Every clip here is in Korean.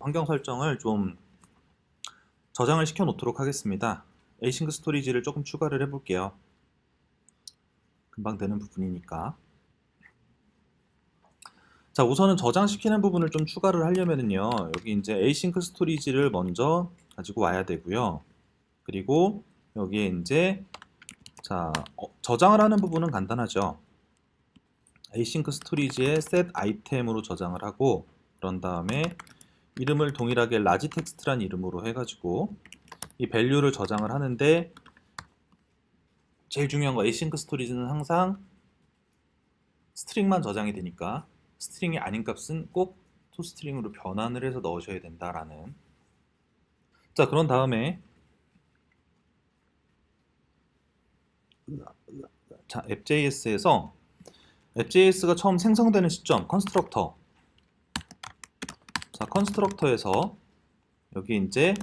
환경 설정을 좀 저장을 시켜 놓도록 하겠습니다. 에이싱크 스토리지를 조금 추가를 해 볼게요. 금방 되는 부분이니까. 자, 우선은 저장시키는 부분을 좀 추가를 하려면은요, 여기 이제 에이싱크 스토리지를 먼저 가지고 와야 되고요. 그리고 여기에 이제 저장을 하는 부분은 간단하죠. 에이싱크 스토리지에 set 아이템으로 저장을 하고, 그런 다음에 이름을 동일하게 라지 텍스트란 이름으로 해가지고 이 밸류를 저장을 하는데, 제일 중요한 거 에이싱크 스토리지는 항상 스트링만 저장이 되니까 스트링이 아닌 값은 꼭 토스트링으로 변환을 해서 넣으셔야 된다라는. 자, 그런 다음에 앱JS에서 앱JS가 처음 생성되는 시점 컨스트럭터. 자, 컨스트럭터에서 여기 이제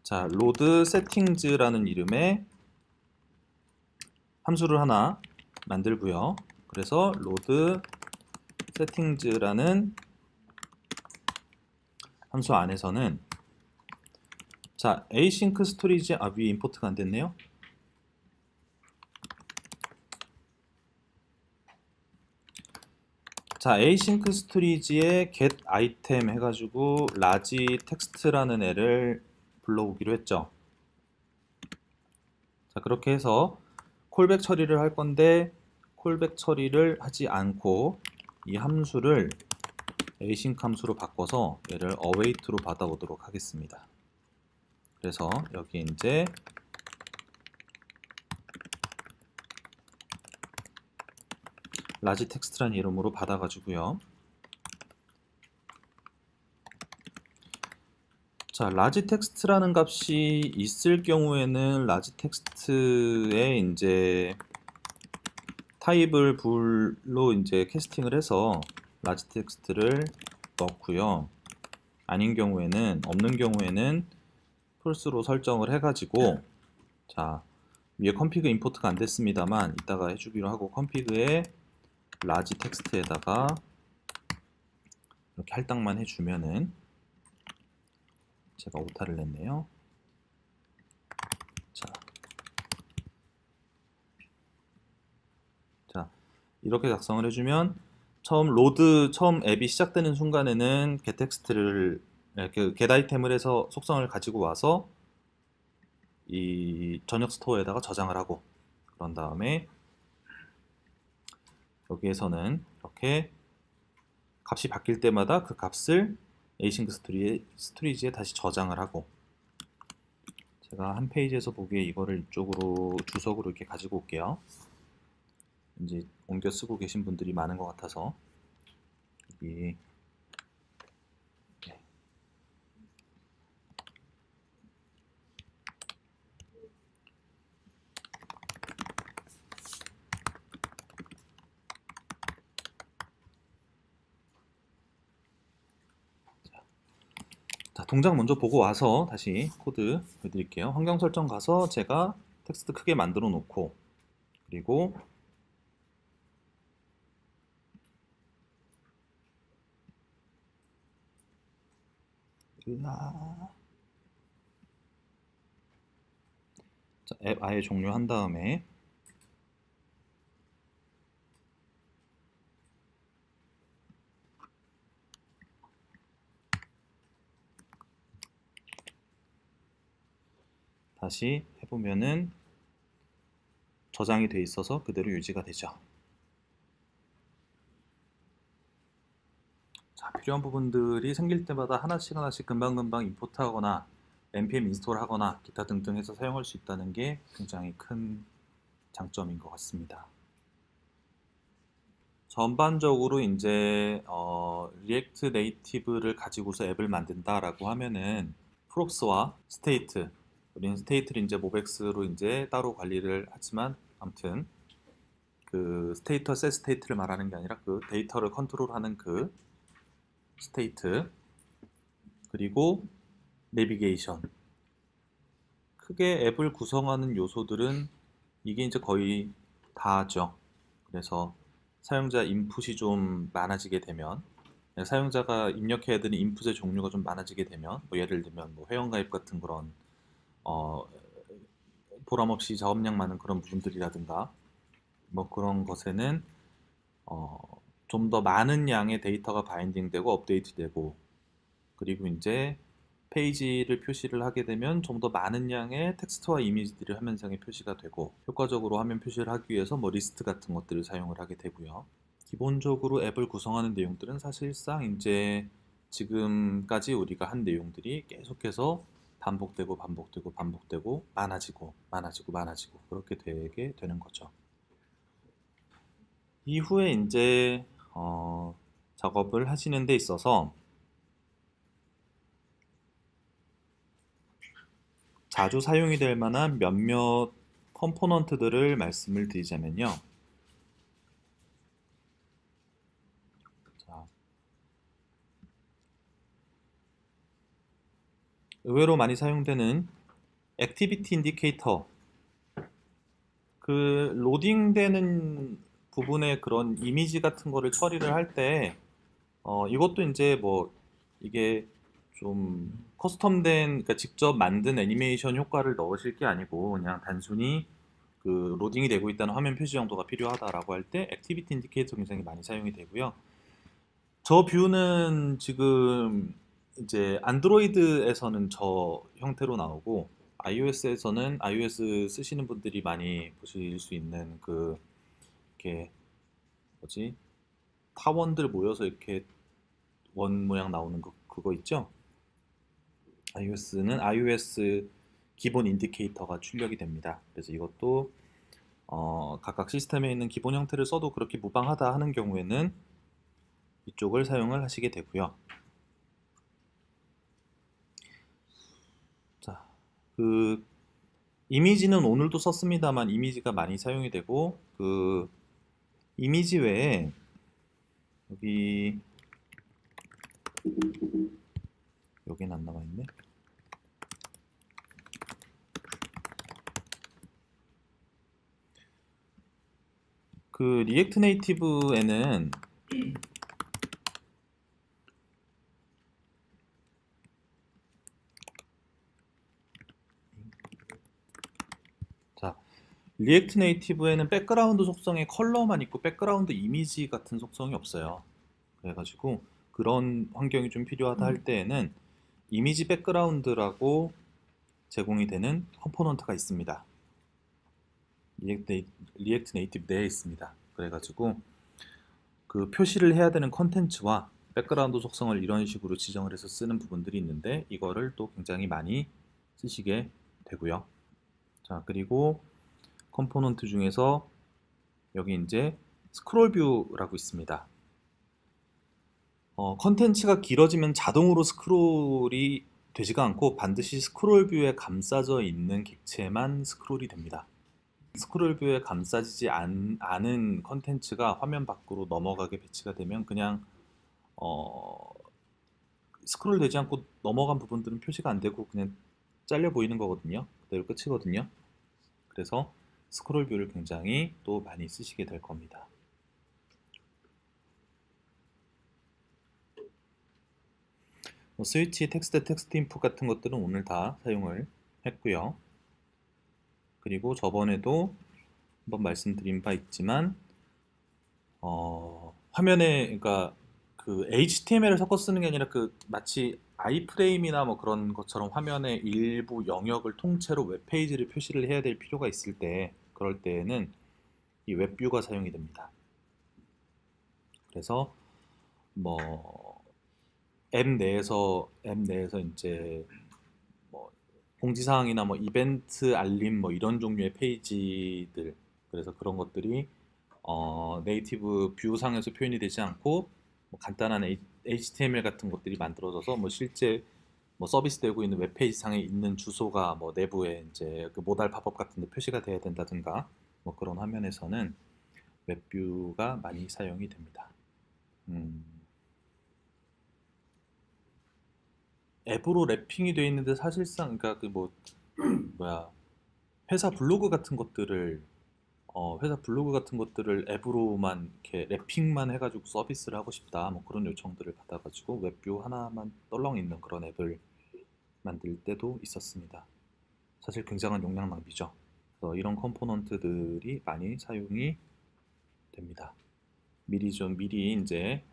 로드 세팅즈라는 이름의 함수를 하나 만들고요. 그래서 로드 세팅즈라는 함수 안에서는 에이싱크 스토리지 위에 임포트가 안 됐네요. 에이싱크 스토리지에 get item 해가지고 라지 텍스트라는 애를 불러오기로 했죠. 그렇게 해서 콜백 처리를 할 건데, 콜백 처리를 하지 않고 이 함수를 async 함수로 바꿔서 얘를 await로 받아오도록 하겠습니다. 그래서 여기 이제 라지 텍스트라는 이름으로 받아가지고요. 라지 텍스트라는 값이 있을 경우에는 라지 텍스트에 이제 타입을 불로 이제 캐스팅을 해서 라지 텍스트를 넣고요. 아닌 경우에는, 없는 경우에는 false로 설정을 해가지고, 위에 config 임포트가 안 됐습니다만 이따가 해주기로 하고, config에 라지 텍스트에다가 이렇게 할당만 해주면은, 제가 오타를 냈네요. 이렇게 작성을 해주면 처음 앱이 시작되는 순간에는 getText를 get 아이템을 해서 속성을 가지고 와서 이 전역 스토어에다가 저장을 하고, 그런 다음에 여기에서는 이렇게 값이 바뀔 때마다 그 값을 에이싱크 스토리지에 다시 저장을 하고, 제가 한 페이지에서 보기에 이거를 이쪽으로 주석으로 이렇게 가지고 올게요. 이제 옮겨 쓰고 계신 분들이 많은 것 같아서 여기 동작 먼저 보고 와서 다시 코드 보여드릴게요. 환경 설정 가서 제가 텍스트 크게 만들어 놓고, 그리고 앱 아예 종료한 다음에 다시 해보면은 저장이 돼 있어서 그대로 유지가 되죠. 필요한 부분들이 생길 때마다 하나씩 금방금방 임포트하거나 npm 인스톨 하거나 기타 등등 해서 사용할 수 있다는 게 굉장히 큰 장점인 것 같습니다. 전반적으로 이제 리액트 네이티브를 가지고서 앱을 만든다라고 하면은 프롭스와 스테이트, 우리는 스테이트를 이제 모백스로 이제 따로 관리를 하지만, 아무튼 그 스테이트와 셋 스테이트를 말하는 게 아니라 그 데이터를 컨트롤하는 그 스테이트, 그리고 내비게이션, 크게 앱을 구성하는 요소들은 이게 이제 거의 다죠. 그래서 사용자 인풋이 좀 많아지게 되면 사용자가 입력해야 되는 인풋의 종류가 좀 많아지게 되면 뭐 예를 들면 뭐 회원가입 같은 그런 어, 보람 없이 작업량 많은 그런 부분들이라든가 뭐 그런 것에는 좀 더 많은 양의 데이터가 바인딩되고 업데이트되고 그리고 이제 페이지를 표시를 하게 되면 좀 더 많은 양의 텍스트와 이미지들이 화면상에 표시가 되고 효과적으로 화면 표시를 하기 위해서 뭐 리스트 같은 것들을 사용을 하게 되고요. 기본적으로 앱을 구성하는 내용들은 사실상 이제 지금까지 우리가 한 내용들이 계속해서 반복되고 반복되고 반복되고 많아지고 많아지고 많아지고 그렇게 되게 되는 거죠. 이후에 이제 작업을 하시는 데 있어서 자주 사용이 될 만한 몇몇 컴포넌트들을 말씀을 드리자면요. 자, 의외로 많이 사용되는 액티비티 인디케이터, 그 로딩되는 부분에 그런 이미지 같은 거를 처리를 할 때 이것도 이제 뭐 이게 좀 커스텀된 그러니까 직접 만든 애니메이션 효과를 넣으실 게 아니고 그냥 단순히 그 로딩이 되고 있다는 화면 표시 정도가 필요하다라고 할 때 액티비티 인디케이터 굉장히 많이 사용이 되고요. 저 뷰는 지금 이제 안드로이드에서는 저 형태로 나오고 iOS에서는 iOS 쓰시는 분들이 많이 보실 수 있는 그 이렇게 뭐지 타원들 모여서 이렇게 원 모양 나오는 거 그거 있죠? iOS는 iOS 기본 인디케이터가 출력이 됩니다. 그래서 이것도 각각 시스템에 있는 기본 형태를 써도 그렇게 무방하다 하는 경우에는 이쪽을 사용을 하시게 되고요. 자, 그 이미지는 오늘도 썼습니다만 이미지가 많이 사용이 되고 그 이미지 외에 여기 여긴 안 나와 있네. 그 리액트 네이티브에는 자, 리액트 네이티브에는 백그라운드 속성에 컬러만 있고 백그라운드 이미지 같은 속성이 없어요. 그래가지고 그런 환경이 좀 필요하다 할 때에는 이미지 백그라운드라고 제공이 되는 컴포넌트가 있습니다. 리액트 네이티브 내에 있습니다. 그래가지고 그 표시를 해야 되는 컨텐츠와 백그라운드 속성을 이런 식으로 지정을 해서 쓰는 부분들이 있는데 이거를 또 굉장히 많이 쓰시게 되고요. 자, 그리고 컴포넌트 중에서 여기 이제 스크롤 뷰라고 있습니다. 컨텐츠가 길어지면 자동으로 스크롤이 되지가 않고 반드시 스크롤 뷰에 감싸져 있는 객체만 스크롤이 됩니다. 스크롤 뷰에 감싸지지 않은 컨텐츠가 화면 밖으로 넘어가게 배치가 되면 그냥 어, 스크롤 되지 않고 넘어간 부분들은 표시가 안 되고 그냥 잘려 보이는 거거든요. 그대로 끝이거든요. 그래서 스크롤 뷰를 굉장히 또 많이 쓰시게 될 겁니다. 스위치 텍스트 인풋 같은 것들은 오늘 다 사용을 했고요. 그리고 저번에도 한번 말씀드린 바 있지만 화면에 그러니까 그 HTML을 섞어 쓰는 게 아니라 그 마치 아이프레임이나 뭐 그런 것처럼 화면의 일부 영역을 통째로 웹페이지를 표시를 해야 될 필요가 있을 때 그럴 때에는 이 웹뷰가 사용이 됩니다. 그래서 뭐 앱 내에서 이제 뭐 공지사항이나 뭐 이벤트 알림 뭐 이런 종류의 페이지들 그래서 그런 것들이 네이티브 뷰 상에서 표현이 되지 않고 뭐 간단한 HTML 같은 것들이 만들어져서 뭐 실제 뭐 서비스되고 있는 웹페이지 상에 있는 주소가 뭐 내부에 이제 그 모달 팝업 같은 데 표시가 돼야 된다든가 뭐 그런 화면에서는 웹뷰가 많이 사용이 됩니다. 음, 앱으로 랩핑이 되어 있는데 사실상 그러니까 그 뭐 뭐야 회사 블로그 같은 것들을 회사 블로그 같은 것들을 앱으로만 이렇게 랩핑만 해가지고 서비스를 하고 싶다. 뭐 그런 요청들을 받아가지고 웹뷰 하나만 떨렁 있는 그런 앱을 만들 때도 있었습니다. 사실 굉장한 용량 낭비죠. 그래서 이런 컴포넌트들이 많이 사용이 됩니다. 미리 이제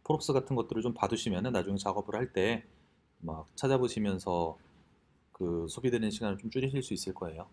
프롭스 같은 것들을 좀 봐두시면은 나중에 작업을 할 때 막 찾아보시면서 그 소비되는 시간을 좀 줄이실 수 있을 거예요.